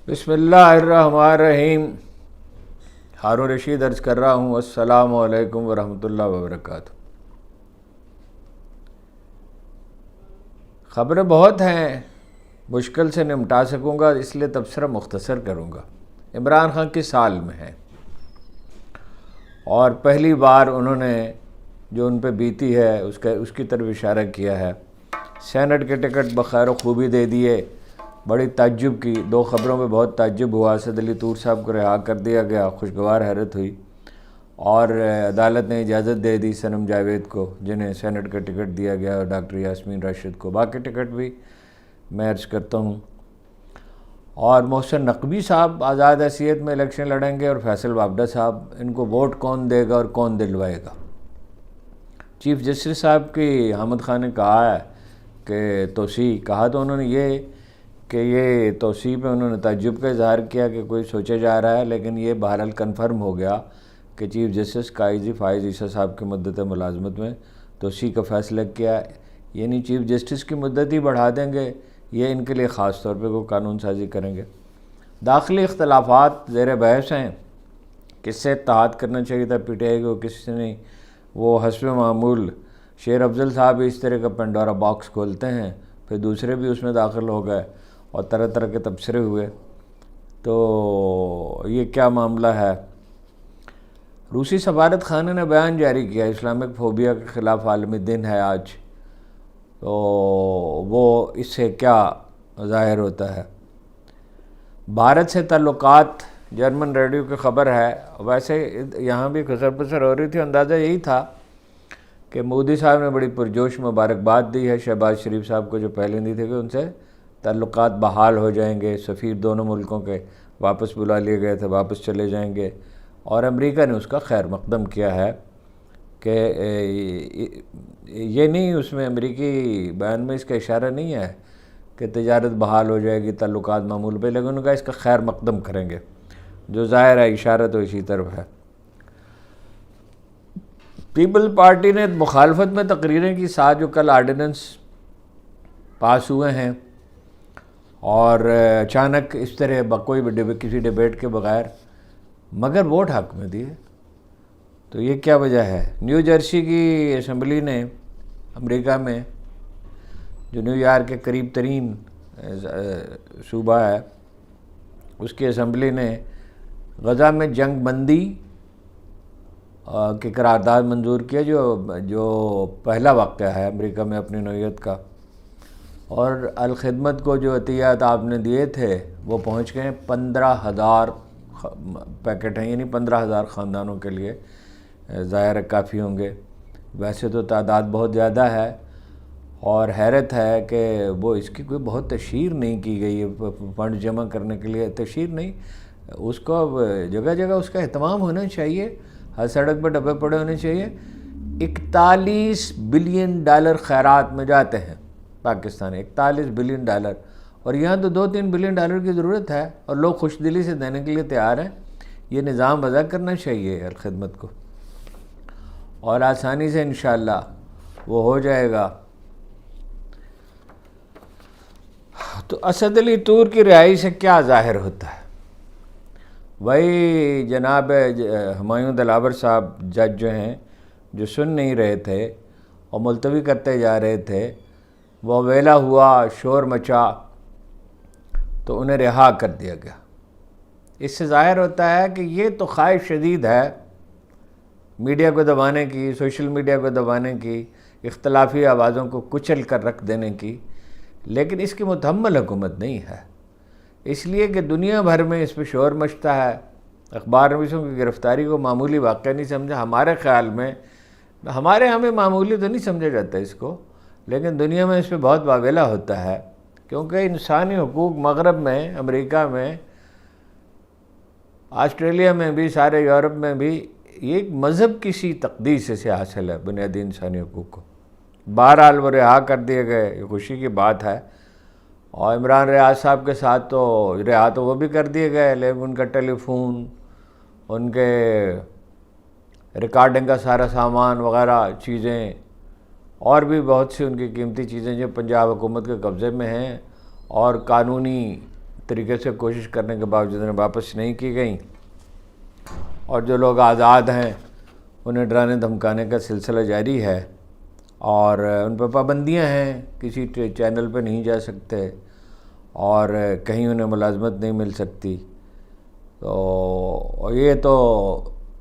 بسم اللہ الرحمن الرحیم۔ ہارون رشید عرض کر رہا ہوں، السلام علیکم ورحمۃ اللہ وبرکاتہ۔ خبریں بہت ہیں، مشکل سے نمٹا سکوں گا، اس لیے تبصرہ مختصر کروں گا۔ عمران خان کی سال میں ہے اور پہلی بار انہوں نے جو ان پہ بیتی ہے اس کی طرف اشارہ کیا ہے۔ سینٹ کے ٹکٹ بخیر و خوبی دے دیے، بڑی تعجب کی، دو خبروں میں بہت تعجب ہوا۔ اسد علی طور صاحب کو رہا کر دیا گیا، خوشگوار حیرت ہوئی، اور عدالت نے اجازت دے دی صنم جاوید کو، جنہیں سینٹ کا ٹکٹ دیا گیا، اور ڈاکٹر یاسمین راشد کو باقی ٹکٹ بھی میں عرض کرتا ہوں۔ اور محسن نقوی صاحب آزاد حیثیت میں الیکشن لڑیں گے، اور فیصل وابڈہ صاحب، ان کو ووٹ کون دے گا اور کون دلوائے گا؟ چیف جسٹس صاحب کی حامد خان نے کہا ہے کہ توسیع کہا، تو انہوں نے یہ توسیع پہ انہوں نے تعجب کا اظہار کیا کہ کوئی سوچا جا رہا ہے، لیکن یہ بہرحال کنفرم ہو گیا کہ چیف جسٹس قاضی فائز عیسیٰ صاحب کی مدت ملازمت میں توسیع کا فیصلہ کیا، یعنی چیف جسٹس کی مدت ہی بڑھا دیں گے، یہ ان کے لیے خاص طور پہ کوئی قانون سازی کریں گے۔ داخلی اختلافات زیر بحث ہیں، کس سے اتحاد کرنا چاہیے تھا پی ٹی آئی کو، کس سے نہیں۔ وہ حسب معمول شیر افضل صاحب اس طرح کا پنڈورا باکس کھولتے ہیں، پھر دوسرے بھی اس میں داخل ہو گئے اور طرح طرح کے تبصرے ہوئے۔ تو یہ کیا معاملہ ہے؟ روسی سفارت خانے نے بیان جاری کیا، اسلامک فوبیا کے خلاف عالمی دن ہے آج، تو وہ اس سے کیا ظاہر ہوتا ہے؟ بھارت سے تعلقات، جرمن ریڈیو کی خبر ہے، ویسے یہاں بھی خسر پسر ہو رہی تھی، اندازہ یہی تھا کہ مودی صاحب نے بڑی پرجوش مبارکباد دی ہے شہباز شریف صاحب کو، جو پہلے نہیں تھے، کہ ان سے تعلقات بحال ہو جائیں گے، سفیر دونوں ملکوں کے واپس بلا لیے گئے تھے، واپس چلے جائیں گے، اور امریکہ نے اس کا خیر مقدم کیا ہے کہ یہ نہیں، اس میں امریکی بیان میں اس کا اشارہ نہیں ہے کہ تجارت بحال ہو جائے گی، تعلقات معمول پہ، لیکن ان کا اس کا خیر مقدم کریں گے، جو ظاہر ہے اشارہ تو اسی طرف ہے۔ پیپل پارٹی نے مخالفت میں تقریریں کی ساتھ، جو کل آرڈیننس پاس ہوئے ہیں، اور اچانک اس طرح کوئی کسی ڈیبیٹ کے بغیر، مگر ووٹ حق میں دیے، تو یہ کیا وجہ ہے؟ نیو جرسی کی اسمبلی نے، امریکہ میں جو نیو یارک کے قریب ترین صوبہ ہے، اس کی اسمبلی نے غزہ میں جنگ بندی کی قرارداد منظور کیا، جو پہلا واقعہ ہے امریکہ میں اپنی نوعیت کا، اور الخدمت کو جو عطیات آپ نے دیے تھے وہ پہنچ گئے 15,000 پیکٹ ہیں، یعنی 15,000 خاندانوں کے لیے ظاہر کافی ہوں گے۔ ویسے تو تعداد بہت زیادہ ہے، اور حیرت ہے کہ وہ اس کی کوئی بہت تشہیر نہیں کی گئی ہے، فنڈ جمع کرنے کے لیے تشہیر نہیں، اس کو جگہ جگہ اس کا اہتمام ہونا چاہیے، ہر سڑک پہ ڈبے پڑے ہونے چاہیے۔ 41 بلین ڈالر خیرات میں جاتے ہیں پاکستان، 41 بلین ڈالر، اور یہاں تو 2-3 بلین ڈالر کی ضرورت ہے، اور لوگ خوش دلی سے دینے کے لیے تیار ہیں۔ یہ نظام وضع کرنا چاہیے الخدمت کو، اور آسانی سے انشاءاللہ وہ ہو جائے گا۔ تو اسد علی طور کی رہائی سے کیا ظاہر ہوتا ہے؟ وہی جناب ہمایوں دلاور صاحب جج جو ہیں، جو سن نہیں رہے تھے اور ملتوی کرتے جا رہے تھے، وہ ویلا ہوا، شور مچا، تو انہیں رہا کر دیا گیا۔ اس سے ظاہر ہوتا ہے کہ یہ تو خواہش شدید ہے میڈیا کو دبانے کی، سوشل میڈیا کو دبانے کی، اختلافی آوازوں کو کچل کر رکھ دینے کی، لیکن اس کی متحمل حکومت نہیں ہے، اس لیے کہ دنیا بھر میں اس پہ شور مچتا ہے، اخبار نویسوں کی گرفتاری کو معمولی واقعہ نہیں سمجھا، ہمارے خیال میں، ہمارے ہمیں معمولی تو نہیں سمجھا جاتا اس کو، لیکن دنیا میں اس پہ بہت واویلا ہوتا ہے، کیونکہ انسانی حقوق مغرب میں، امریکہ میں، آسٹریلیا میں بھی، سارے یورپ میں بھی، یہ ایک مذہب کی سی تقدیس سے حاصل ہے بنیادی انسانی حقوق کو۔ بہرحال وہ رہا کر دیے گئے، یہ خوشی کی بات ہے، اور عمران ریاض صاحب کے ساتھ تو رہا تو وہ بھی کر دیے گئے، لیکن ان کا ٹیلی فون، ان کے ریکارڈنگ کا سارا سامان وغیرہ چیزیں، اور بھی بہت سی ان کی قیمتی چیزیں جو پنجاب حکومت کے قبضے میں ہیں، اور قانونی طریقے سے کوشش کرنے کے باوجود انہیں واپس نہیں کی گئیں، اور جو لوگ آزاد ہیں انہیں ڈرانے دھمکانے کا سلسلہ جاری ہے، اور ان پہ پابندیاں ہیں، کسی چینل پہ نہیں جا سکتے اور کہیں انہیں ملازمت نہیں مل سکتی۔ تو یہ تو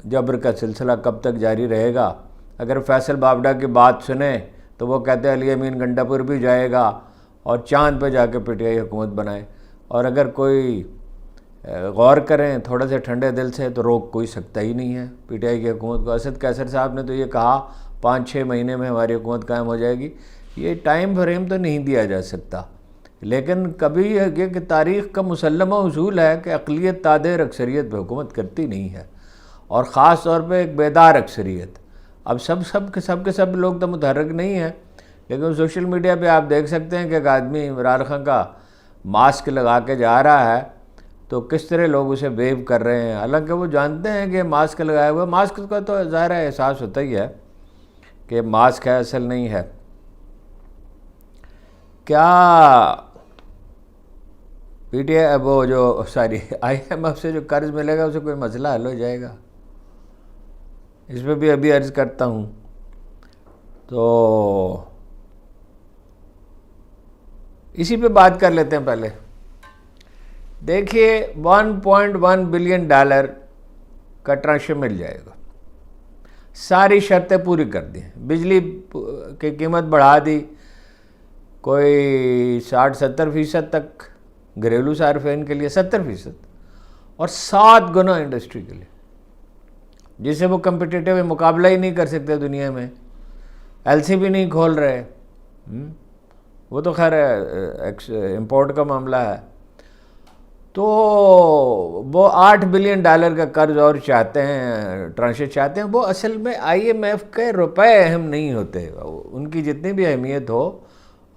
جبر کا سلسلہ کب تک جاری رہے گا؟ اگر فیصل بابڈا کی بات سنیں تو وہ کہتے ہیں علی امین گنڈا پور بھی جائے گا اور چاند پہ جا کے پی ٹی آئی حکومت بنائے، اور اگر کوئی غور کریں تھوڑے سے ٹھنڈے دل سے تو روک کوئی سکتا ہی نہیں ہے پی ٹی آئی کی حکومت کو۔ اسد قیصر صاحب نے تو یہ کہا 5-6 مہینے میں ہماری حکومت قائم ہو جائے گی، یہ ٹائم فریم تو نہیں دیا جا سکتا، لیکن کبھی یہ کہ تاریخ کا مسلمہ اصول ہے کہ اقلیت تادیر اکثریت پہ حکومت کرتی نہیں ہے، اور خاص طور پہ ایک بیدار اکثریت۔ اب سب کے سب لوگ تو متحرک نہیں ہیں، لیکن سوشل میڈیا پہ آپ دیکھ سکتے ہیں کہ ایک آدمی عمران خان کا ماسک لگا کے جا رہا ہے تو کس طرح لوگ اسے ویو کر رہے ہیں، حالانکہ وہ جانتے ہیں کہ ماسک لگایا ہوا، ماسک کا تو ظاہر ہے احساس ہوتا ہی ہے کہ ماسک ہے، اصل نہیں ہے۔ کیا پی ٹی آئی وہ جو آئی ایم ایف سے جو قرض ملے گا اسے کوئی مسئلہ حل ہو جائے گا؟ اس پہ بھی ابھی عرض کرتا ہوں۔ تو اسی پہ بات کر لیتے ہیں۔ پہلے دیکھیے 1.1 بلین ڈالر کا ٹرانشن مل جائے گا، ساری شرطیں پوری کر دی، بجلی کی قیمت بڑھا دی کوئی 60-70% تک گھریلو صارفین کے لیے، 70%، اور 7 گنا انڈسٹری کے لیے جس سے وہ کمپٹیٹیو مقابلہ ہی نہیں کر سکتے دنیا میں، ایل سی بھی نہیں کھول رہے، وہ تو خیر امپورٹ کا معاملہ ہے۔ تو وہ 8 بلین ڈالر کا قرض اور چاہتے ہیں، ٹرانشن چاہتے ہیں۔ وہ اصل میں آئی ایم ایف کے روپے اہم نہیں ہوتے، ان کی جتنی بھی اہمیت ہو،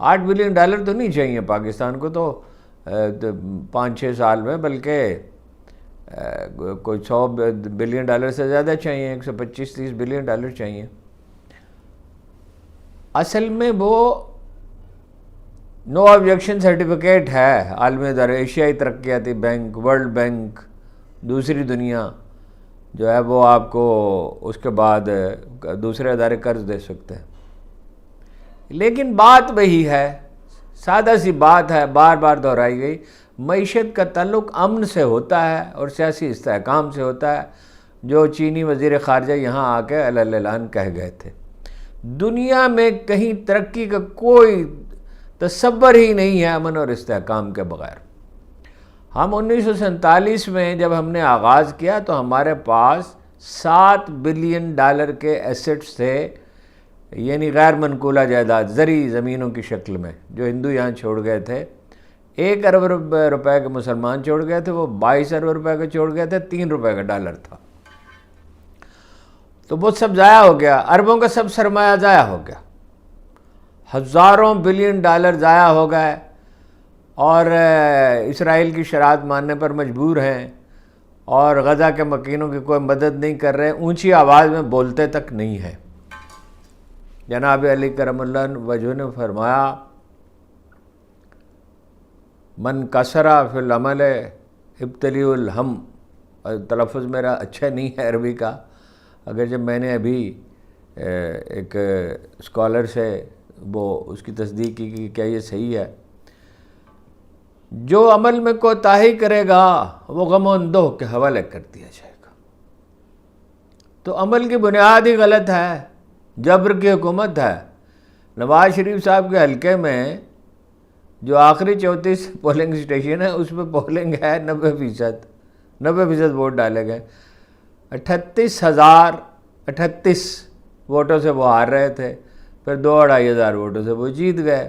8 بلین ڈالر تو نہیں چاہیے پاکستان کو تو 5-6 سال میں، بلکہ کوئی 100 بلین ڈالر سے زیادہ چاہیے، 125-130 بلین ڈالر چاہیے۔ اصل میں وہ نو آبجیکشن سرٹیفکیٹ ہے عالمی ادارے، ایشیائی ترقیاتی بینک، ورلڈ بینک، دوسری دنیا جو ہے وہ آپ کو اس کے بعد دوسرے ادارے قرض دے سکتے ہیں۔ لیکن بات وہی ہے، سادہ سی بات ہے، بار بار دہرائی گئی، معیشت کا تعلق امن سے ہوتا ہے اور سیاسی استحکام سے ہوتا ہے، جو چینی وزیر خارجہ یہاں آ کے علیہ اعلان کہہ گئے تھے۔ دنیا میں کہیں ترقی کا کوئی تصور ہی نہیں ہے امن اور استحکام کے بغیر۔ ہم 1947 میں جب ہم نے آغاز کیا تو ہمارے پاس 7 بلین ڈالر کے ایسٹس تھے، یعنی غیر منقولہ جائیداد، زرعی زمینوں کی شکل میں، جو ہندو یہاں چھوڑ گئے تھے۔ 1 ارب روپے کے مسلمان چھوڑ گئے تھے، وہ 22 ارب روپے کے چھوڑ گئے تھے، 3 روپے کا ڈالر تھا۔ تو وہ سب ضائع ہو گیا، اربوں کا سب سرمایہ ضائع ہو گیا، ہزاروں بلین ڈالر ضائع ہو گئے، اور اسرائیل کی شرائط ماننے پر مجبور ہیں، اور غزہ کے مکینوں کی کوئی مدد نہیں کر رہے، اونچی آواز میں بولتے تک نہیں ہیں۔ جناب علی کرم اللہ وجہ نے فرمایا من کسرا فی العمل ابتلی الہم، تلفظ میرا اچھا نہیں ہے عربی کا، اگر جب میں نے ابھی ایک اسکالر سے وہ اس کی تصدیق کی کہ کیا یہ صحیح ہے، جو عمل میں کوتاہی کرے گا وہ غم و اندوہ کے حوالے کر دیا جائے گا۔ تو عمل کی بنیاد ہی غلط ہے، جبر کی حکومت ہے۔ نواز شریف صاحب کے حلقے میں جو آخری 34 پولنگ اسٹیشن ہے اس پہ پولنگ ہے 90% ووٹ ڈالے گئے، 38,038 ووٹوں سے وہ ہار رہے تھے، پھر 2-2.5 ہزار ووٹوں سے وہ جیت گئے،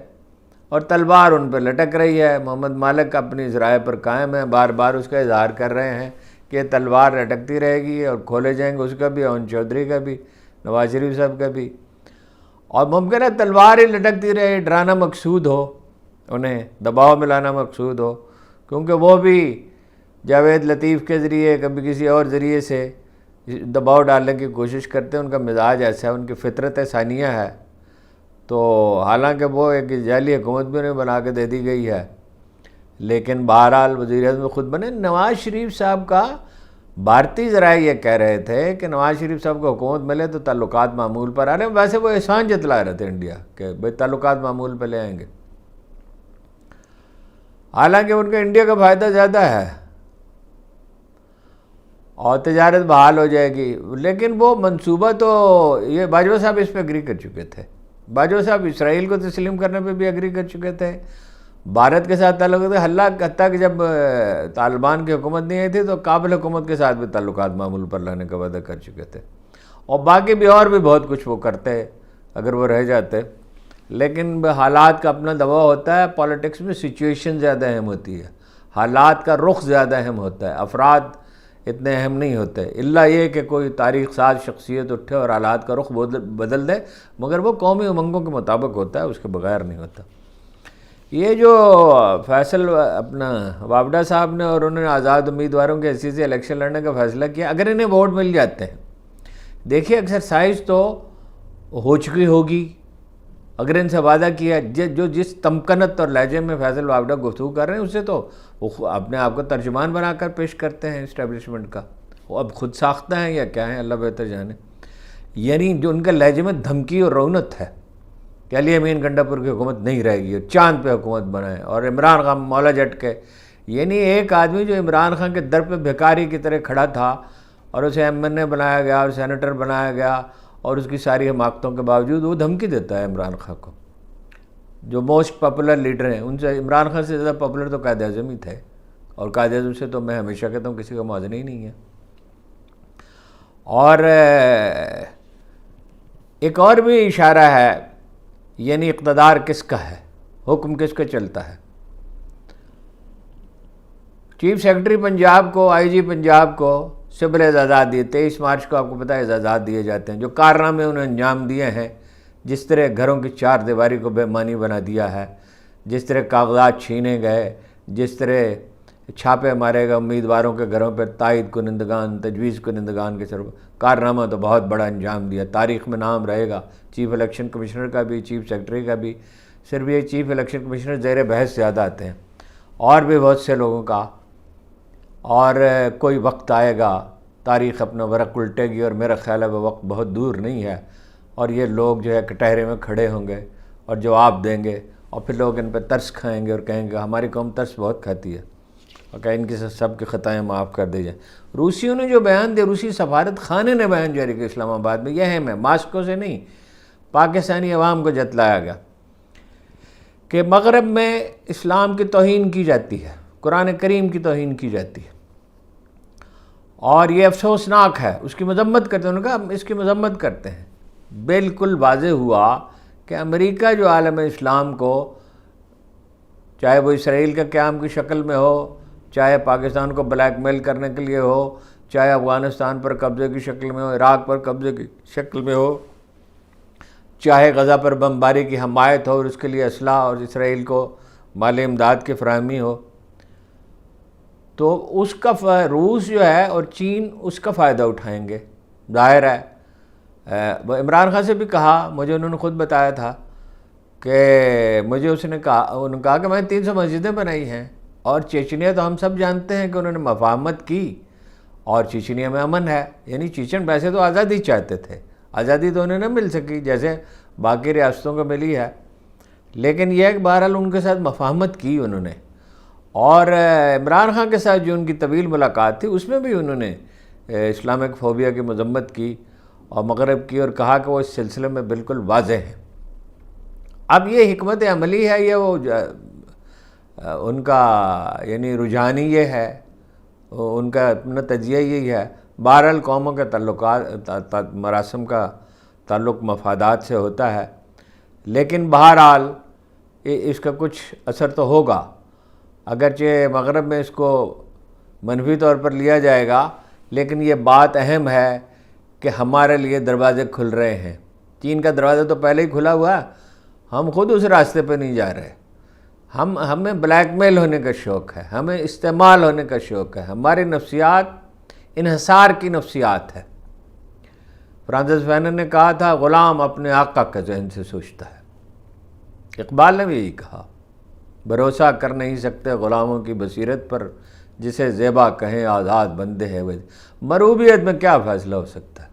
اور تلوار ان پہ لٹک رہی ہے۔ محمد مالک اپنی ذرائع پر قائم ہیں، بار بار اس کا اظہار کر رہے ہیں کہ یہ تلوار لٹکتی رہے گی اور کھولے جائیں گے، اس کا بھی، اون چودھری کا بھی، نواز شریف صاحب کا بھی، اور ممکن ہے تلوار ہی لٹکتی رہے، ڈرانا مقصود ہو، انہیں دباؤ میں لانا مقصود ہو، کیونکہ وہ بھی جاوید لطیف کے ذریعے کبھی کسی اور ذریعے سے دباؤ ڈالنے کی کوشش کرتے ہیں، ان کا مزاج ایسا ہے، ان کی فطرت ثانیہ ہے۔ تو حالانکہ وہ ایک جعلی حکومت بھی انہیں بنا کے دے دی گئی ہے، لیکن بہرحال وزیر اعظم خود بنے۔ نواز شریف صاحب کا بھارتی ذرائع یہ کہہ رہے تھے کہ نواز شریف صاحب کو حکومت ملے تو تعلقات معمول پر آ رہے ہیں، ویسے وہ احسان جتلا رہے تھے انڈیا کہ بھئی تعلقات معمول پہ لے آئیں گے، حالانکہ ان کا انڈیا کا فائدہ زیادہ ہے اور تجارت بحال ہو جائے گی۔ لیکن وہ منصوبہ تو یہ باجوہ صاحب اس پہ اگری کر چکے تھے، باجوہ صاحب اسرائیل کو تسلیم کرنے پہ بھی اگری کر چکے تھے، بھارت کے ساتھ تعلق تھے، حتیٰ کہ جب طالبان کی حکومت نہیں آئی تھی تو کابل حکومت کے ساتھ بھی تعلقات معمول پر لانے کا وعدہ کر چکے تھے، اور باقی بھی اور بھی بہت کچھ وہ کرتے اگر وہ رہ جاتے۔ لیکن حالات کا اپنا دباؤ ہوتا ہے، پالیٹکس میں سچویشن زیادہ اہم ہوتی ہے، حالات کا رخ زیادہ اہم ہوتا ہے، افراد اتنے اہم نہیں ہوتے، الا یہ کہ کوئی تاریخ ساز شخصیت اٹھے اور حالات کا رخ بدل دے، مگر وہ قومی امنگوں کے مطابق ہوتا ہے، اس کے بغیر نہیں ہوتا۔ یہ جو فیصل اپنا وابڈا صاحب نے اور انہوں نے آزاد امیدواروں کے حیثیت سے الیکشن لڑنے کا فیصلہ کیا، اگر انہیں ووٹ مل جاتے ہیں، دیکھیے ایکسرسائز تو ہو چکی ہوگی، اگر ان سے وعدہ کیا جو جس تمکنت اور لہجے میں فیصل وابڈا گفتگو کر رہے ہیں، اس سے تو وہ اپنے آپ کو ترجمان بنا کر پیش کرتے ہیں اسٹیبلشمنٹ کا، وہ اب خود ساختہ ہیں یا کیا ہیں اللہ بہتر جانے، یعنی جو ان کے لہجے میں دھمکی اور رونت ہے کہ علی امین گنڈا پور کی حکومت نہیں رہے گی اور چاند پہ حکومت بنائے، اور عمران خان مولا جٹ کے، یعنی ایک آدمی جو عمران خان کے در پہ بھکاری کی طرح کھڑا تھا اور اسے ایم این اے بنایا گیا اور سینیٹر بنایا گیا، اور اس کی ساری حماقتوں کے باوجود وہ دھمکی دیتا ہے عمران خان کو، جو موسٹ پاپولر لیڈر ہیں، ان سے عمران خان سے زیادہ پاپولر تو قائد اعظم ہی تھے، اور قائد اعظم سے تو میں ہمیشہ کہتا ہوں کسی کا موازنہ ہی نہیں ہے۔ اور ایک اور بھی اشارہ ہے، یعنی اقتدار کس کا ہے، حکم کس کا چلتا ہے۔ چیف سیکرٹری پنجاب کو، آئی جی پنجاب کو سبل اعزازات دیے، 23 مارچ کو آپ کو پتہ ہے اعزازات دیے جاتے ہیں، جو کارنامے انہیں انجام دیے ہیں، جس طرح گھروں کی چار دیواری کو بے معنی بنا دیا ہے، جس طرح کاغذات چھینے گئے، جس طرح چھاپے مارے گئے امیدواروں کے گھروں پر، تائید کنندگان، تجویز کنندگان کے سر، کارنامہ تو بہت بڑا انجام دیا، تاریخ میں نام رہے گا چیف الیکشن کمشنر کا بھی، چیف سیکرٹری کا بھی۔ صرف یہ چیف الیکشن کمشنر زیر بحث زیادہ آتے ہیں، اور بھی بہت سے لوگوں کا، اور کوئی وقت آئے گا تاریخ اپنا ورق الٹے گی، اور میرا خیال ہے وہ وقت بہت دور نہیں ہے، اور یہ لوگ جو ہے کٹہرے میں کھڑے ہوں گے اور جواب دیں گے، اور پھر لوگ ان پہ ترس کھائیں گے اور کہیں گے ہماری قوم ترس بہت کھاتی ہے، اور کہ ان کی سب کی خطائیں معاف کر دی جائیں۔ روسیوں نے جو بیان دیا، روسی سفارت خانے نے بیان جاری کیا اسلام آباد میں، یہ اہم ہے، ماسکو سے نہیں، پاکستانی عوام کو جتلایا گیا کہ مغرب میں اسلام کی توہین کی جاتی ہے، قرآن کریم کی توہین کی جاتی ہے، اور یہ افسوسناک ہے، اس کی مذمت کرتے ہیں۔ انہوں نے کہا اس کی مذمت کرتے ہیں۔ بالکل واضح ہوا کہ امریکہ جو عالم اسلام کو، چاہے وہ اسرائیل کے قیام کی شکل میں ہو، چاہے پاکستان کو بلیک میل کرنے کے لیے ہو، چاہے افغانستان پر قبضے کی شکل میں ہو، عراق پر قبضے کی شکل میں ہو، چاہے غزہ پر بمباری کی حمایت ہو اور اس کے لیے اسلحہ اور اسرائیل کو مالی امداد کی فراہمی ہو، تو اس کا روس جو ہے اور چین اس کا فائدہ اٹھائیں گے، ظاہر ہے۔ عمران خان سے بھی کہا، مجھے انہوں نے خود بتایا تھا کہ مجھے انہوں نے کہا کہ میں 300 مسجدیں بنائی ہیں، اور چیچنیا تو ہم سب جانتے ہیں کہ انہوں نے مفاہمت کی، اور چیچنیا میں امن ہے، یعنی چیچن ویسے تو آزادی چاہتے تھے، آزادی تو انہیں نہ مل سکی جیسے باقی ریاستوں کو ملی ہے، لیکن یہ کہ بہرحال ان کے ساتھ مفاہمت کی انہوں نے، اور عمران خان کے ساتھ جو ان کی طویل ملاقات تھی اس میں بھی انہوں نے اسلامک فوبیا کی مذمت کی اور مغرب کی، اور کہا کہ وہ اس سلسلے میں بالکل واضح ہیں۔ اب یہ حکمت عملی ہے، یہ وہ ان کا یعنی رجحانی یہ ہے، ان کا اپنا تجزیہ یہی ہے۔ بہرحال قوموں کے تعلقات، مراسم کا تعلق مفادات سے ہوتا ہے، لیکن بہرحال اس کا کچھ اثر تو ہوگا، اگرچہ مغرب میں اس کو منفی طور پر لیا جائے گا، لیکن یہ بات اہم ہے کہ ہمارے لیے دروازے کھل رہے ہیں۔ چین کا دروازہ تو پہلے ہی کھلا ہوا ہے، ہم خود اس راستے پہ نہیں جا رہے، ہمیں بلیک میل ہونے کا شوق ہے، ہمیں استعمال ہونے کا شوق ہے، ہماری نفسیات انحصار کی نفسیات ہے۔ فرانسس فینن نے کہا تھا غلام اپنے آقا کے ذہن سے سوچتا ہے، اقبال نے بھی یہی کہا، بھروسہ کر نہیں سکتے غلاموں کی بصیرت پر، جسے زیبا کہیں آزاد بندے ہیں وہ۔ مروبیت میں کیا فیصلہ ہو سکتا ہے؟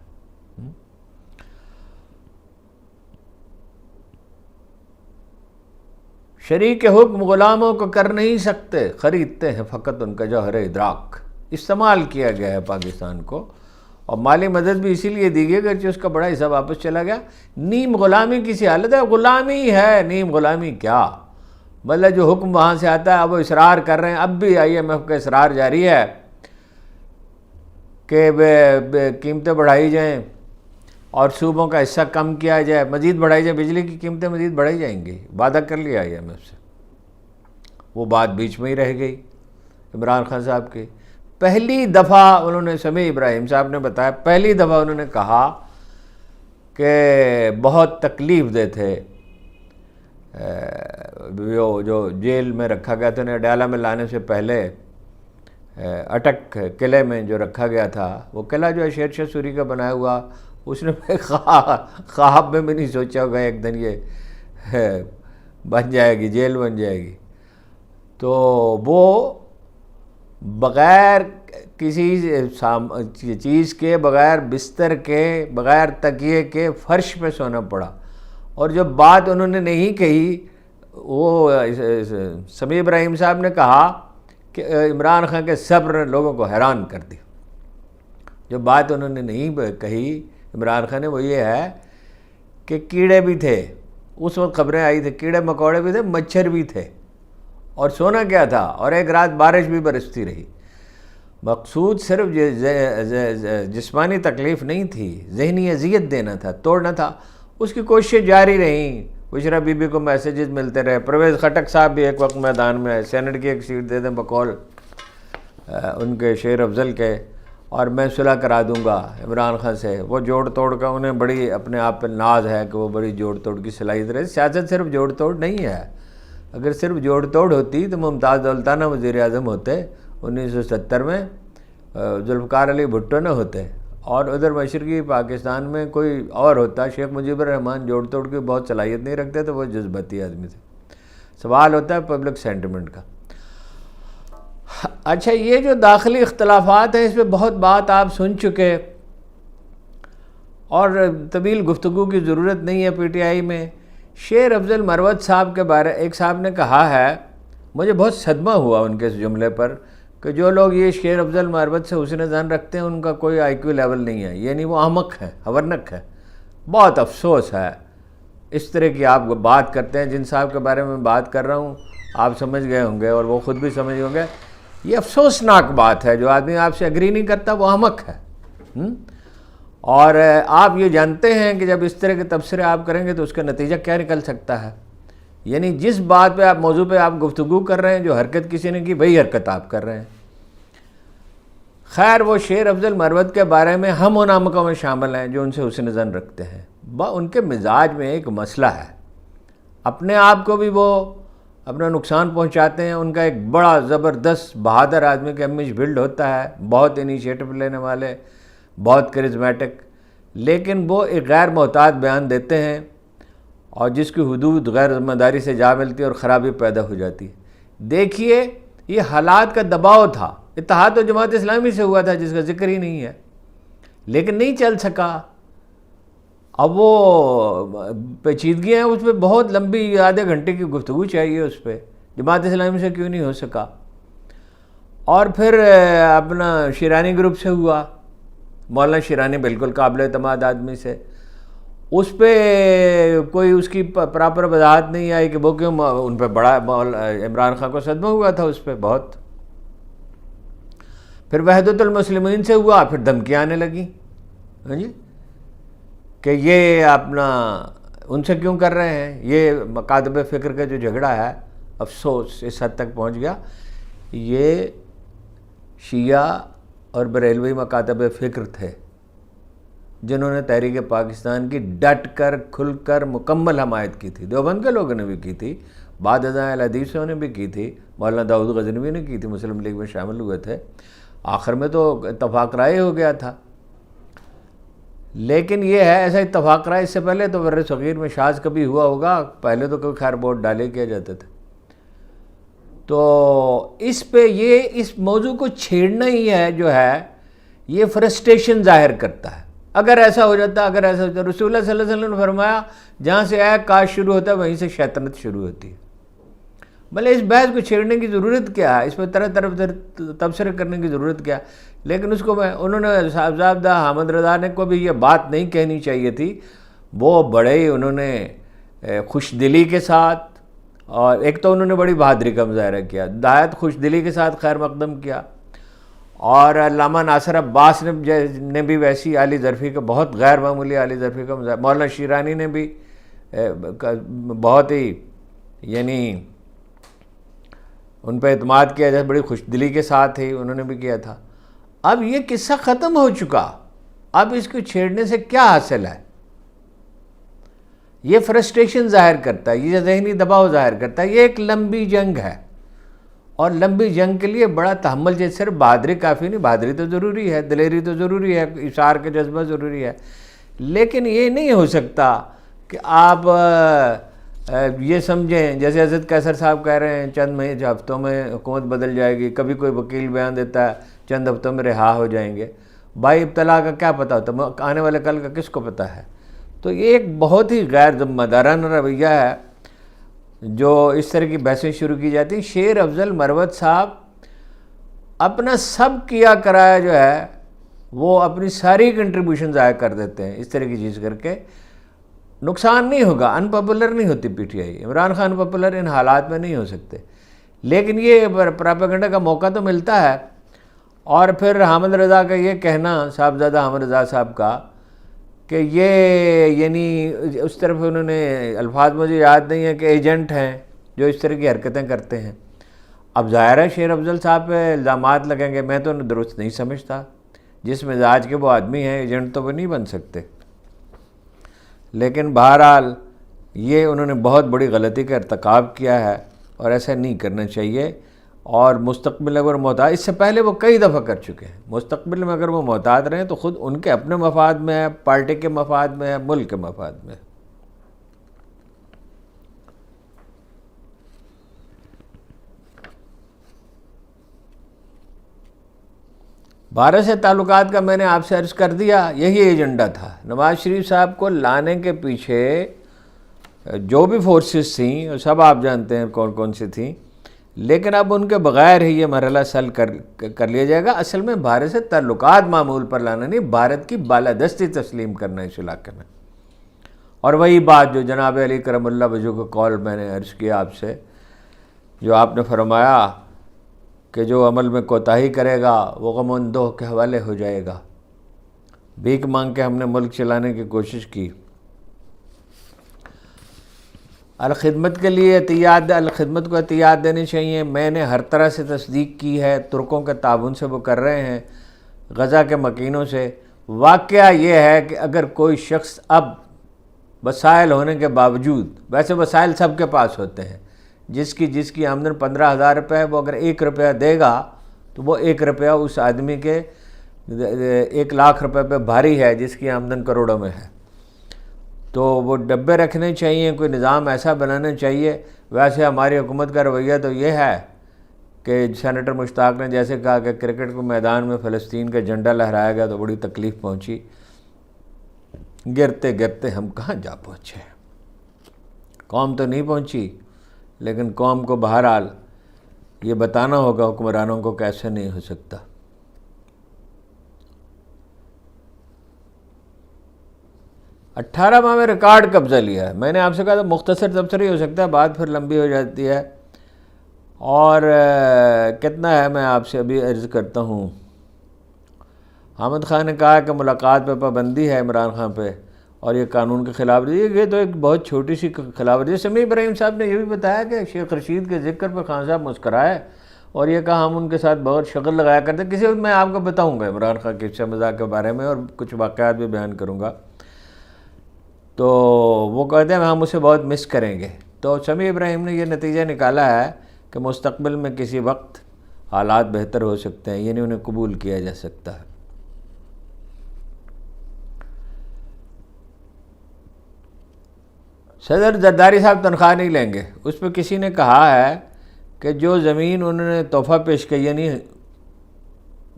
شریک حکم غلاموں کو کر نہیں سکتے، خریدتے ہیں فقط ان کا جوہر ادراک۔ استعمال کیا گیا ہے پاکستان کو، اور مالی مدد بھی اسی لیے دی گئی کہ اس کا بڑا حصہ واپس چلا گیا۔ نیم غلامی کسی حالت ہے، غلامی ہے، نیم غلامی کیا؟ مطلب جو حکم وہاں سے آتا ہے اب وہ اصرار کر رہے ہیں، اب بھی IMF کا اصرار جاری ہے کہ قیمتیں بڑھائی جائیں اور صوبوں کا حصہ کم کیا جائے، مزید بڑھائی جائے، بجلی کی قیمتیں مزید بڑھائی جائیں گی، وعدہ کر لیا IMF سے۔ وہ بات بیچ میں ہی رہ گئی عمران خان صاحب کی۔ پہلی دفعہ انہوں نے، سمیع ابراہیم صاحب نے بتایا، پہلی دفعہ انہوں نے کہا کہ بہت تکلیف دہ تھے جو جیل میں رکھا گیا تھا، انہیں اڈیالہ میں لانے سے پہلے اٹک قلعے میں جو رکھا گیا تھا، وہ قلعہ جو ہے شیر شاہ سوری کا بنایا ہوا، اس نے خواب میں بھی نہیں سوچا ہوگا ایک دن یہ بن جائے گی، جیل بن جائے گی۔ تو وہ بغیر کسی چیز کے، بغیر بستر کے، بغیر تکیے کے فرش پہ سونا پڑا۔ اور جو بات انہوں نے نہیں کہی، وہ سمیع ابراہیم صاحب نے کہا کہ عمران خان کے صبر نے لوگوں کو حیران کر دیا۔ جو بات انہوں نے نہیں کہی عمران خان نے، وہ یہ ہے کہ کیڑے بھی تھے، اس وقت خبریں آئی تھیں، کیڑے مکوڑے بھی تھے، مچھر بھی تھے، اور سونا کیا تھا، اور ایک رات بارش بھی برستی رہی۔ مقصود صرف جسمانی تکلیف نہیں تھی، ذہنی اذیت دینا تھا، توڑنا تھا۔ اس کی کوششیں جاری رہیں، بشرا بی بی کو میسیجز ملتے رہے، پرویز خٹک صاحب بھی ایک وقت میدان میں آئے، سینٹ کی ایک سیٹ دے دیں بقول ان کے شیر افضل کے، اور میں صلح کرا دوں گا عمران خان سے۔ وہ جوڑ توڑ کا انہیں بڑی اپنے آپ پہ ناز ہے کہ وہ بڑی جوڑ توڑ کی صلاحیت رہے۔ سیاست صرف جوڑ توڑ نہیں ہے، اگر صرف جوڑ توڑ ہوتی تو ممتاز دولتانہ وزیر اعظم ہوتے 1970 میں، ذوالفقار علی بھٹو نہ ہوتے، اور ادھر مشرقی پاکستان میں کوئی اور ہوتا۔ شیخ مجیب الرحمن جوڑ توڑ کی بہت صلاحیت نہیں رکھتے تو وہ جذباتی آدمی تھے۔ سوال ہوتا ہے پبلک سینٹیمنٹ کا۔ اچھا، یہ جو داخلی اختلافات ہیں اس پہ بہت بات آپ سن چکے، اور طویل گفتگو کی ضرورت نہیں ہے۔ PTI میں شیر افضل مروت صاحب کے بارے ایک صاحب نے کہا ہے، مجھے بہت صدمہ ہوا ان کے اس جملے پر، کہ جو لوگ یہ شیر افضل مروت سے حسن ظن رکھتے ہیں ان کا کوئی IQ لیول نہیں ہے، یعنی وہ احمق ہے، حورنک ہے۔ بہت افسوس ہے اس طرح کی آپ بات کرتے ہیں۔ جن صاحب کے بارے میں بات کر رہا ہوں آپ سمجھ گئے ہوں گے، اور وہ خود بھی سمجھ ہوں گے۔ یہ افسوسناک بات ہے، جو آدمی آپ سے اگری نہیں کرتا وہ احمق ہے۔ اور آپ یہ جانتے ہیں کہ جب اس طرح کے تبصرے آپ کریں گے تو اس کا نتیجہ کیا نکل سکتا ہے۔ یعنی جس بات پہ آپ، موضوع پہ آپ گفتگو کر رہے ہیں، جو حرکت کسی نے کی وہی حرکت آپ کر رہے ہیں۔ خیر، وہ شیر افضل مروت کے بارے میں ہم ان احمقوں میں شامل ہیں جو ان سے حسن ظن رکھتے ہیں۔ ان کے مزاج میں ایک مسئلہ ہے، اپنے آپ کو بھی وہ اپنا نقصان پہنچاتے ہیں۔ ان کا ایک بڑا زبردست بہادر آدمی کا امیج بلڈ ہوتا ہے، بہت انیشیٹو لینے والے، بہت کرزمیٹک، لیکن وہ ایک غیر محتاط بیان دیتے ہیں، اور جس کی حدود غیر ذمہ داری سے جا ملتی ہے اور خرابی پیدا ہو جاتی ہے۔ دیکھیے، یہ حالات کا دباؤ تھا۔ اتحاد تو جماعت اسلامی سے ہوا تھا جس کا ذکر ہی نہیں ہے، لیکن نہیں چل سکا۔ اب وہ پیچیدگیاں ہیں، اس پہ بہت لمبی آدھے گھنٹے کی گفتگو چاہیے اس پہ، جماعت اسلامی سے کیوں نہیں ہو سکا۔ اور پھر اپنا شیرانی گروپ سے ہوا، مولانا شیرانی بالکل قابل اعتماد آدمی سے، اس پہ کوئی اس کی پراپر وضاحت نہیں آئی کہ وہ کیوں، ان پہ بڑا عمران خان کو صدمہ ہوا تھا اس پہ بہت۔ پھر وحدت المسلمین سے ہوا، پھر دھمکیاں آنے لگیں، ہاں جی، کہ یہ اپنا ان سے کیوں کر رہے ہیں۔ یہ مکاتب فکر کا جو جھگڑا ہے، افسوس اس حد تک پہنچ گیا، یہ شیعہ اور بریلوی مکاتب فکر تھے جنہوں نے تحریک پاکستان کی ڈٹ کر، کھل کر مکمل حمایت کی تھی۔ دیوبند کے لوگوں نے بھی کی تھی، بعد ازاں اہل حدیثوں نے بھی کی تھی، مولانا داؤد غزنوی نے کی تھی، مسلم لیگ میں شامل ہوئے تھے۔ آخر میں تو اتفاق رائے ہو گیا تھا، لیکن یہ ہے ایسا اتفاق رائے اس سے پہلے تو بر صغیر میں شاذ کبھی ہوا ہوگا، پہلے تو کوئی خیر ووٹ ڈالے کیا جاتے تھے۔ تو اس پہ یہ اس موضوع کو چھیڑنا ہی ہے جو ہے یہ فرسٹریشن ظاہر کرتا ہے. اگر ایسا ہو جاتا رسول اللہ صلی اللہ علیہ وسلم نے فرمایا جہاں سے کاش شروع ہوتا ہے وہیں سے شیطنت شروع ہوتی ہے. بھلے اس بحث کو چھیڑنے کی ضرورت کیا ہے, اس پہ طرح طرح تبصرے کرنے کی ضرورت کیا, لیکن اس کو انہوں نے صاحبزادہ حامد رضا نے کو بھی یہ بات نہیں کہنی چاہیے تھی. وہ بڑے ہی انہوں نے خوش دلی کے ساتھ, اور ایک تو انہوں نے بڑی بہادری کا مظاہرہ کیا, نہایت خوش دلی کے ساتھ خیر مقدم کیا. اور علامہ ناصر عباس نے بھی ویسی عالی ظرفی کا, بہت غیر معمولی عالی ظرفی کا مظاہرہ, مولانا شیرانی نے بھی بہت ہی یعنی ان پہ اعتماد کیا, جیسے بڑی خوش دلی کے ساتھ ہی انہوں نے بھی کیا تھا. اب یہ قصہ ختم ہو چکا, اب اس کو چھیڑنے سے کیا حاصل ہے؟ یہ فرسٹریشن ظاہر کرتا ہے, یہ ذہنی دباؤ ظاہر کرتا ہے. یہ ایک لمبی جنگ ہے, اور لمبی جنگ کے لیے بڑا تحمل, جیسے صرف بہادری کافی نہیں, بہادری تو ضروری ہے, دلیری تو ضروری ہے, اشار کا جذبہ ضروری ہے, لیکن یہ نہیں ہو سکتا کہ آپ یہ سمجھیں جیسے حضرت قیصر صاحب کہہ رہے ہیں چند ہفتوں میں حکومت بدل جائے گی, کبھی کوئی وکیل بیان دیتا ہے چند ہفتوں میں رہا ہو جائیں گے. بھائی ابتلا کا کیا پتہ ہوتا, آنے والے کل کا کس کو پتہ ہے؟ تو یہ ایک بہت ہی غیر ذمہ دارانہ رویہ ہے جو اس طرح کی بحثیں شروع کی جاتی ہیں. شیر افضل مروت صاحب اپنا سب کیا کرایا جو ہے وہ اپنی ساری کنٹریبیوشن ضائع کر دیتے ہیں اس طرح کی چیز کر کے. نقصان نہیں ہوگا, ان پاپولر نہیں ہوتی P T I, Imran Khan popular in حالات میں نہیں ہو سکتے, لیکن یہ پراپیگنڈا کا موقع تو ملتا ہے. اور پھر حامد رضا کا یہ کہنا, صاحبزادہ حامد رضا صاحب کا, کہ یہ یعنی اس طرف انہوں نے الفاظ مجھے یاد نہیں ہے کہ ایجنٹ ہیں جو اس طرح کی حرکتیں کرتے ہیں. اب ظاہر ہے شیر افضل صاحب پہ الزامات لگیں گے, میں تو انہیں درست نہیں سمجھتا, جس مزاج کے وہ آدمی ہیں ایجنٹ تو وہ نہیں بن سکتے. لیکن بہرحال یہ انہوں نے بہت بڑی غلطی کا ارتکاب کیا ہے, اور ایسا نہیں کرنا چاہیے. اور مستقبل میں اگر محتاط, اس سے پہلے وہ کئی دفعہ کر چکے ہیں, مستقبل میں اگر وہ محتاط رہیں تو خود ان کے اپنے مفاد میں ہے, پارٹی کے مفاد میں ہے, ملک کے مفاد میں ہے. بھارت سے تعلقات کا میں نے آپ سے عرض کر دیا, یہی ایجنڈا تھا. نواز شریف صاحب کو لانے کے پیچھے جو بھی فورسز تھیں, اور سب آپ جانتے ہیں کون کون سی تھیں, لیکن اب ان کے بغیر ہی یہ مرحلہ سل کر لیا جائے گا. اصل میں بھارت سے تعلقات معمول پر لانا نہیں, بھارت کی بالادستی تسلیم کرنا اس علاقے میں. اور وہی بات جو جناب علی کرم اللہ وجہ کا کال میں نے عرض کیا آپ سے, جو آپ نے فرمایا کہ جو عمل میں کوتاہی کرے گا وہ غم و اندوہ کے حوالے ہو جائے گا. بھیک مانگ کے ہم نے ملک چلانے کی کوشش کی. الخدمت کے لیے الخدمت کو عطیات دینے چاہیے. میں نے ہر طرح سے تصدیق کی ہے, ترکوں کے تعاون سے وہ کر رہے ہیں, غزہ کے مکینوں سے. واقعہ یہ ہے کہ اگر کوئی شخص اب وسائل ہونے کے باوجود, ویسے وسائل سب کے پاس ہوتے ہیں, جس کی آمدن 15,000 روپے ہے, وہ اگر 1 روپیہ دے گا تو وہ 1 روپیہ اس آدمی کے 1 لاکھ روپے پہ بھاری ہے جس کی آمدن کروڑوں میں ہے. تو وہ ڈبے رکھنے چاہیے, کوئی نظام ایسا بنانا چاہیے. ویسے ہماری حکومت کا رویہ تو یہ ہے کہ سینیٹر مشتاق نے جیسے کہا کہ کرکٹ کے میدان میں فلسطین کا جھنڈا لہرایا گیا تو بڑی تکلیف پہنچی. گرتے گرتے ہم کہاں جا پہنچے, قوم تو نہیں پہنچی, لیکن قوم کو بہرحال یہ بتانا ہوگا حکمرانوں کو کیسے نہیں ہو سکتا. اٹھارہ ماہ میں ریکارڈ قبضہ لیا ہے. میں نے آپ سے کہا تھا مختصر تبصرہ ہی ہو سکتا ہے, بات پھر لمبی ہو جاتی ہے. اور کتنا ہے میں آپ سے ابھی عرض کرتا ہوں. حامد خان نے کہا کہ ملاقات پہ پابندی ہے عمران خان پہ, اور یہ قانون کے خلاف ورزی. یہ تو ایک بہت چھوٹی سی خلاف ورزی. سمیع ابراہیم صاحب نے یہ بھی بتایا کہ شیخ رشید کے ذکر پہ خان صاحب مسکرائے اور یہ کہا ہم ان کے ساتھ بہت شغل لگایا کرتے. کسی وقت میں آپ کو بتاؤں گا عمران خان کے مذاق کے بارے میں, اور کچھ واقعات بھی بیان کروں گا. تو وہ کہتے ہیں ہم اسے بہت مس کریں گے. تو سمیع ابراہیم نے یہ نتیجہ نکالا ہے کہ مستقبل میں کسی وقت حالات بہتر ہو سکتے ہیں, یعنی انہیں قبول کیا جا سکتا ہے. صدر زرداری صاحب تنخواہ نہیں لیں گے, اس پہ کسی نے کہا ہے کہ جو زمین انہوں نے تحفہ پیش کی، یعنی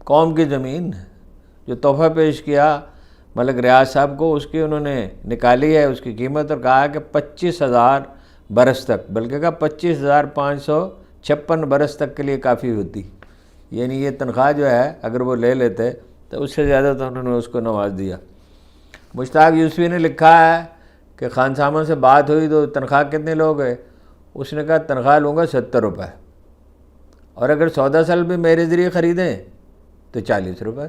قوم کی زمین جو تحفہ پیش کیا ملک ریاض صاحب کو، اس کی انہوں نے نکالی ہے اس کی قیمت، اور کہا کہ 25,000 برس تک، بلکہ کہا 25,556 برس تک کے لیے کافی ہوتی، یعنی یہ تنخواہ جو ہے اگر وہ لے لیتے تو اس سے زیادہ تو انہوں نے اس کو نواز دیا۔ مشتاق یوسفی نے لکھا ہے کہ خان سامان سے بات ہوئی تو تنخواہ کتنے لوگ ہیں؟ اس نے کہا تنخواہ لوں گا 70 روپے، اور اگر 14 سال بھی میرے ذریعے خریدیں تو 40 روپے۔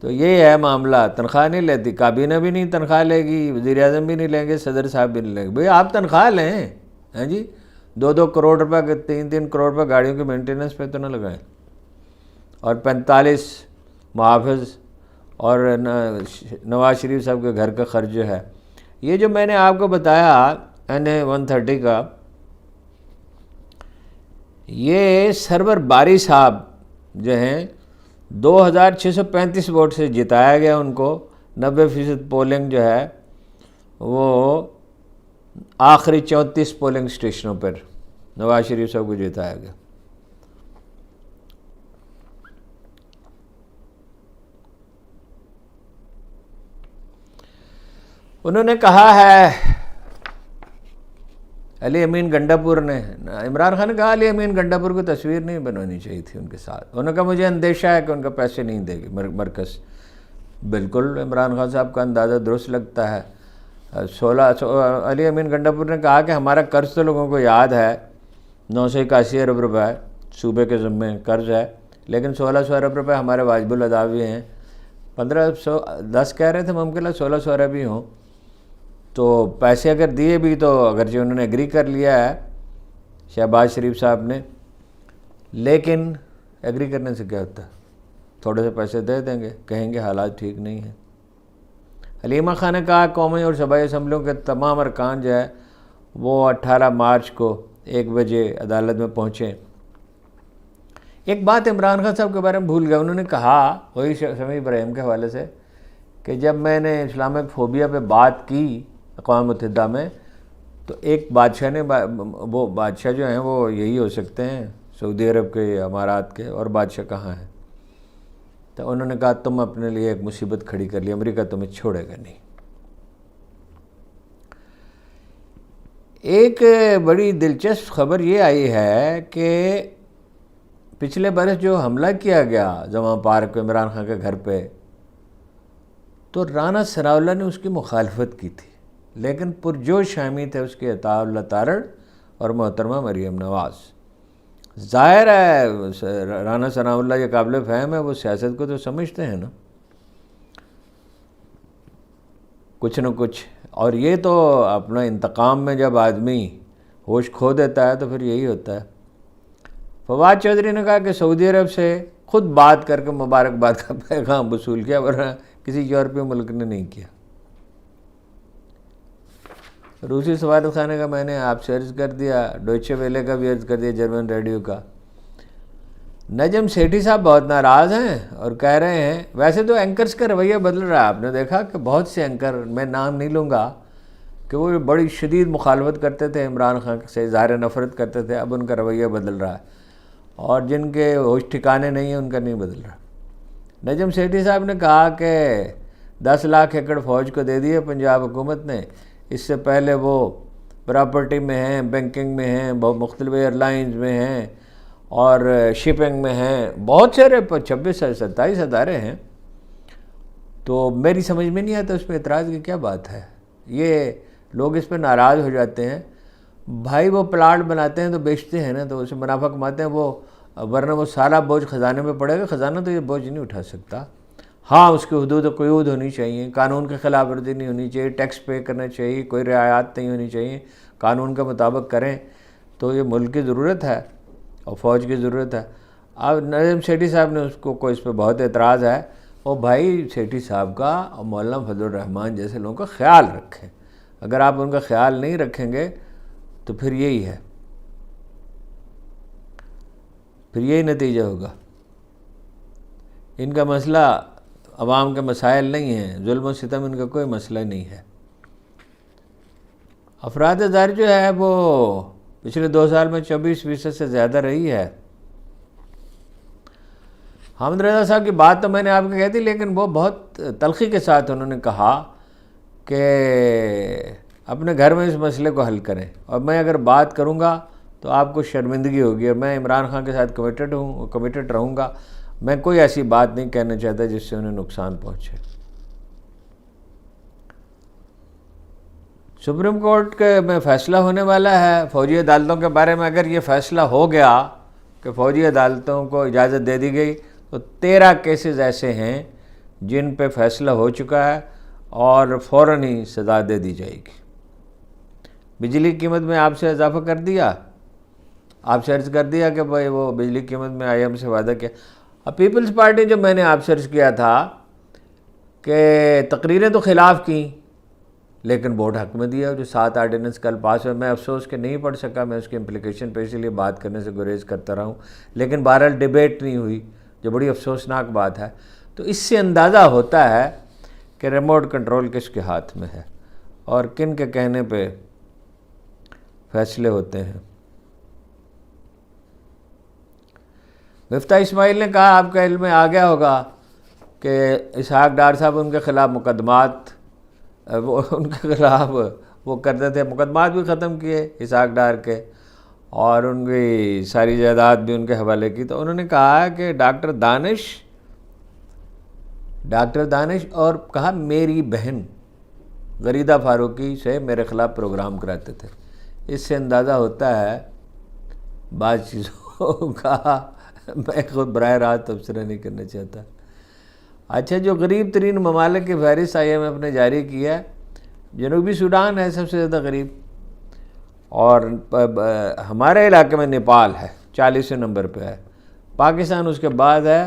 تو یہ ہے معاملہ، تنخواہ نہیں لیتی، کابینہ بھی نہیں تنخواہ لے گی، وزیر اعظم بھی نہیں لیں گے، صدر صاحب بھی نہیں لیں گے۔ بھئی آپ تنخواہ لیں، ہاں جی، 2 کروڑ روپے 3 کروڑ روپے گاڑیوں کے مینٹیننس پہ تو نہ لگائیں، اور 45 محافظ اور نواز شریف صاحب کے گھر کا خرچ جو ہے۔ یہ جو میں نے آپ کو بتایا NA-130 کا، یہ سرور باری صاحب جو ہیں 2,635 ووٹ سے جتایا گیا ان کو، 90% پولنگ جو ہے وہ آخری 34 پولنگ اسٹیشنوں پر نواز شریف صاحب کو جتایا گیا۔ انہوں نے کہا ہے علی امین گنڈاپور نے، عمران خان نے کہا علی امین گنڈاپور کو تصویر نہیں بنوانی چاہیے تھی ان کے ساتھ، انہوں نے کہا مجھے اندیشہ ہے کہ ان کا پیسے نہیں دے گی مرکز۔ بالکل عمران خان صاحب کا اندازہ درست لگتا ہے۔ علی امین گنڈاپور نے کہا کہ ہمارا قرض تو لوگوں کو یاد ہے، 981 ارب روپے صوبے کے ذمے قرض ہے، لیکن 1600 ارب روپے ہمارے واجب الادا بھی ہیں، 1510 کہہ رہے تھے، ممکن ہے 1600 ارب بھی ہوں، تو پیسے اگر دیے بھی تو اگرچہ انہوں نے ایگری کر لیا ہے شہباز شریف صاحب نے، لیکن ایگری کرنے سے کیا ہوتا ہے، تھوڑے سے پیسے دے دیں گے، کہیں گے حالات ٹھیک نہیں ہیں۔ حلیمہ خان نے کہا قومی اور صوبائی اسمبلیوں کے تمام ارکان جو ہے وہ 18 مارچ کو 1 بجے عدالت میں پہنچیں۔ ایک بات عمران خان صاحب کے بارے میں بھول گیا، انہوں نے کہا وہی سمیع ابراہیم کے حوالے سے کہ جب میں نے اسلامک فوبیا پہ بات کی اقوام متحدہ میں، تو ایک بادشاہ نے، وہ بادشاہ جو ہیں وہ یہی ہو سکتے ہیں سعودی عرب کے یا امارات کے، اور بادشاہ کہاں ہیں؟ تو انہوں نے کہا تم اپنے لیے ایک مصیبت کھڑی کر لی، امریکہ تمہیں چھوڑے گا نہیں۔ ایک بڑی دلچسپ خبر یہ آئی ہے کہ پچھلے برس جو حملہ کیا گیا زواں پارک عمران خان کے گھر پہ، تو رانا ثناء اللہ نے اس کی مخالفت کی تھی، لیکن پرجوش حامی تھے اس کے عطاء اللہ تارڑ اور محترمہ مریم نواز۔ ظاہر ہے رانا ثناء اللہ یہ قابل فہم ہے، وہ سیاست کو تو سمجھتے ہیں نا کچھ نہ کچھ، اور یہ تو اپنا انتقام میں جب آدمی ہوش کھو دیتا ہے تو پھر یہی ہوتا ہے۔ فواد چودھری نے کہا کہ سعودی عرب سے خود بات کر کے مبارکباد کا پیغام وصول کیا، ورنہ کسی یورپی ملک نے نہیں کیا۔ روسی سفارت خانے کا میں نے آپ سے عرض کر دیا، ڈوئچے ویلے کا بھی عرض کر دیا، جرمن ریڈیو کا۔ نجم سیٹھی صاحب بہت ناراض ہیں اور کہہ رہے ہیں، ویسے تو اینکرز کا رویہ بدل رہا ہے، آپ نے دیکھا کہ بہت سے اینکر، میں نام نہیں لوں گا، کہ وہ بڑی شدید مخالفت کرتے تھے عمران خان سے، اظہار نفرت کرتے تھے، اب ان کا رویہ بدل رہا ہے، اور جن کے ہوش ٹھکانے نہیں ہیں ان کا نہیں بدل رہا۔ نجم سیٹھی صاحب نے کہا کہ 10 لاکھ ایکڑ فوج کو دے دیے پنجاب حکومت نے، اس سے پہلے وہ پراپرٹی میں ہیں، بینکنگ میں ہیں، بہت مختلف ایئر لائنز میں ہیں، اور شپنگ میں ہیں، بہت سارے 26-27 ادارے ہیں۔ تو میری سمجھ میں نہیں آتا اس پہ اعتراض کی کیا بات ہے، یہ لوگ اس پہ ناراض ہو جاتے ہیں۔ بھائی وہ پلاٹ بناتے ہیں تو بیچتے ہیں نا، تو اسے منافع کماتے ہیں، وہ ورنہ وہ سارا بوجھ خزانے میں پڑے گا، خزانہ تو یہ بوجھ نہیں اٹھا سکتا۔ ہاں اس کی حدود و قیود ہونی چاہیے، قانون کی خلاف ورزی نہیں ہونی چاہیے، ٹیکس پے کرنا چاہیے، کوئی رعایات نہیں ہونی چاہیے، قانون کے مطابق کریں، تو یہ ملک کی ضرورت ہے اور فوج کی ضرورت ہے۔ اب نجم سیٹھی صاحب نے اس پہ بہت اعتراض ہے، اور بھائی سیٹھی صاحب کا اور مولانا فضل الرحمان جیسے لوگوں کا خیال رکھیں، اگر آپ ان کا خیال نہیں رکھیں گے تو پھر یہی ہے، پھر یہی نتیجہ ہوگا۔ ان کا مسئلہ عوام کے مسائل نہیں ہیں، ظلم و ستم ان کا کوئی مسئلہ نہیں ہے۔ افراد زر جو ہے وہ پچھلے 2 سال میں 24% سے زیادہ رہی ہے۔ حامد رضا صاحب کی بات تو میں نے آپ کو کہی تھی، لیکن وہ بہت تلخی کے ساتھ انہوں نے کہا کہ اپنے گھر میں اس مسئلے کو حل کریں، اور میں اگر بات کروں گا تو آپ کو شرمندگی ہوگی، اور میں عمران خان کے ساتھ کمیٹڈ رہوں گا۔ میں کوئی ایسی بات نہیں کہنا چاہتا جس سے انہیں نقصان پہنچے۔ سپریم کورٹ کے میں فیصلہ ہونے والا ہے فوجی عدالتوں کے بارے میں۔ اگر یہ فیصلہ ہو گیا کہ فوجی عدالتوں کو اجازت دے دی گئی تو 13 کیسز ایسے ہیں جن پہ فیصلہ ہو چکا ہے اور فوراً ہی سزا دے دی جائے گی۔ بجلی کی قیمت میں آپ سے اضافہ کر دیا، آپ سے عرض کر دیا کہ بھائی وہ بجلی کی قیمت میں IM سے وعدہ کیا۔ اب پیپلز پارٹی جو میں نے آپ سے عرض کیا تھا کہ تقریریں تو خلاف کیں لیکن ووٹ حق میں دیا۔ جو 7 آرڈیننس کل پاس ہوئے، میں افسوس کہ نہیں پڑھ سکا، میں اس کی امپلیکیشن پہ اسی لیے بات کرنے سے گریز کرتا رہا ہوں، لیکن بہرحال ڈیبیٹ نہیں ہوئی، جو بڑی افسوسناک بات ہے۔ تو اس سے اندازہ ہوتا ہے کہ ریموٹ کنٹرول کس کے ہاتھ میں ہے اور کن کے کہنے پہ فیصلے ہوتے ہیں۔ مفتاح اسماعیل نے کہا، آپ کا علم میں آ گیا ہوگا کہ اسحاق ڈار صاحب ان کے خلاف مقدمات ان کے خلاف وہ کرتے تھے، مقدمات بھی ختم کیے اسحاق ڈار کے، اور ان کی ساری جائیداد بھی ان کے حوالے کی۔ تو انہوں نے کہا کہ ڈاکٹر دانش اور کہا میری بہن غریدہ فاروقی سے میرے خلاف پروگرام کراتے تھے۔ اس سے اندازہ ہوتا ہے بعض چیزوں کا، میں خود براہ راست تبصرہ نہیں کرنا چاہتا۔ اچھا، جو غریب ترین ممالک کی فہرست IMF نے جاری کی ہے، جنوبی سوڈان ہے سب سے زیادہ غریب، اور ہمارے علاقے میں نیپال ہے 40 نمبر پہ ہے، پاکستان اس کے بعد ہے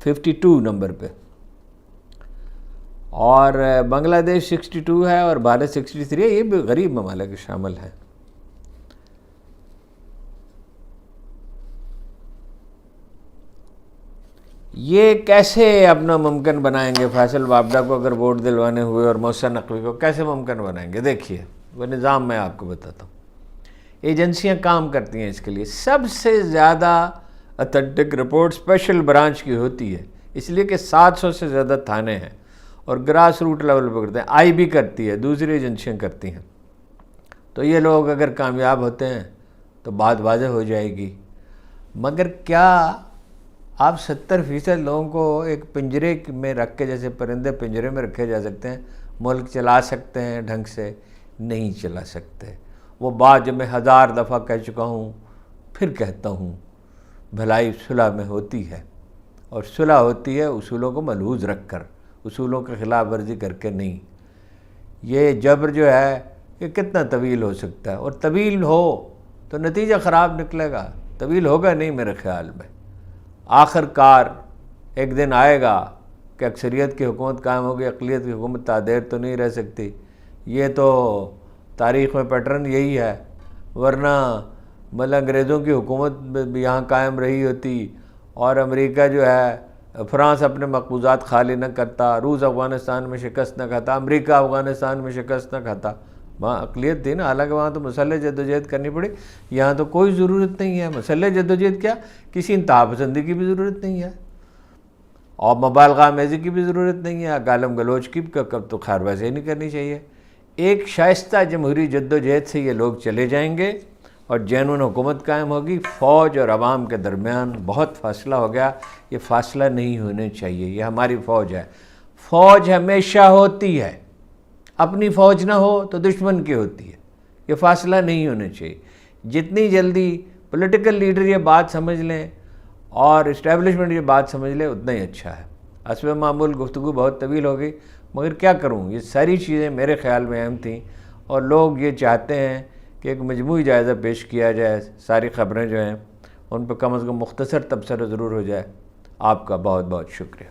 52 نمبر پہ، اور بنگلہ دیش 62 ہے اور بھارت 63 ہے۔ یہ بھی غریب ممالک شامل ہیں۔ یہ کیسے اپنا ممکن بنائیں گے؟ فیصل وابڈا کو اگر ووٹ دلوانے ہوئے اور محسن نقوی کو کیسے ممکن بنائیں گے؟ دیکھیے وہ نظام میں آپ کو بتاتا ہوں۔ ایجنسیاں کام کرتی ہیں اس کے لیے۔ سب سے زیادہ اتھینٹک رپورٹ اسپیشل برانچ کی ہوتی ہے، اس لیے کہ 700 سے زیادہ تھانے ہیں اور گراس روٹ لیول پہ کرتے ہیں۔ IB کرتی ہے، دوسری ایجنسیاں کرتی ہیں۔ تو یہ لوگ اگر کامیاب ہوتے ہیں تو بات واضح ہو جائے گی۔ مگر کیا آپ 70% لوگوں کو ایک پنجرے میں رکھ کے، جیسے پرندے پنجرے میں رکھے جا سکتے ہیں، ملک چلا سکتے ہیں؟ ڈھنگ سے نہیں چلا سکتے۔ وہ بات جو میں 1000 دفعہ کہہ چکا ہوں، پھر کہتا ہوں، بھلائی صلح میں ہوتی ہے، اور صلح ہوتی ہے اصولوں کو ملحوظ رکھ کر، اصولوں کے خلاف ورزی کر کے نہیں۔ یہ جبر جو ہے یہ کتنا طویل ہو سکتا ہے، اور طویل ہو تو نتیجہ خراب نکلے گا، طویل ہوگا نہیں میرے خیال میں۔ آخر کار ایک دن آئے گا کہ اکثریت کی حکومت قائم ہوگی، اقلیت کی حکومت تعدیر تو نہیں رہ سکتی۔ یہ تو تاریخ میں پیٹرن یہی ہے، ورنہ انگریزوں کی حکومت بھی یہاں قائم رہی ہوتی، اور امریکہ جو ہے، فرانس اپنے مقبوضات خالی نہ کرتا، روس افغانستان میں شکست نہ کھاتا، امریکہ افغانستان میں شکست نہ کھاتا۔ وہاں اقلیت تھی نا، حالانکہ وہاں تو مسلح جدوجہد کرنی پڑی، یہاں تو کوئی ضرورت نہیں ہے مسلح جدوجہد، کیا کسی انتہا پسندی کی بھی ضرورت نہیں ہے، اور مبالغہ آمیزی کی بھی ضرورت نہیں ہے، گالم گلوچ کی کب تو خیر ویسے ہی نہیں کرنی چاہیے۔ ایک شائستہ جمہوری جدوجہد سے یہ لوگ چلے جائیں گے اور جینون حکومت قائم ہوگی۔ فوج اور عوام کے درمیان بہت فاصلہ ہو گیا، یہ فاصلہ نہیں ہونے چاہیے۔ یہ ہماری فوج ہے، فوج ہمیشہ ہوتی ہے، اپنی فوج نہ ہو تو دشمن کی ہوتی ہے، یہ فاصلہ نہیں ہونا چاہیے۔ جتنی جلدی پولیٹیکل لیڈر یہ بات سمجھ لیں اور اسٹیبلشمنٹ یہ بات سمجھ لے اتنا ہی اچھا ہے۔ حسب معمول گفتگو بہت طویل ہو گئی، مگر کیا کروں، یہ ساری چیزیں میرے خیال میں اہم تھیں، اور لوگ یہ چاہتے ہیں کہ ایک مجموعی جائزہ پیش کیا جائے، ساری خبریں جو ہیں ان پہ کم از کم مختصر تبصرہ ضرور ہو جائے۔ آپ کا بہت بہت شکریہ۔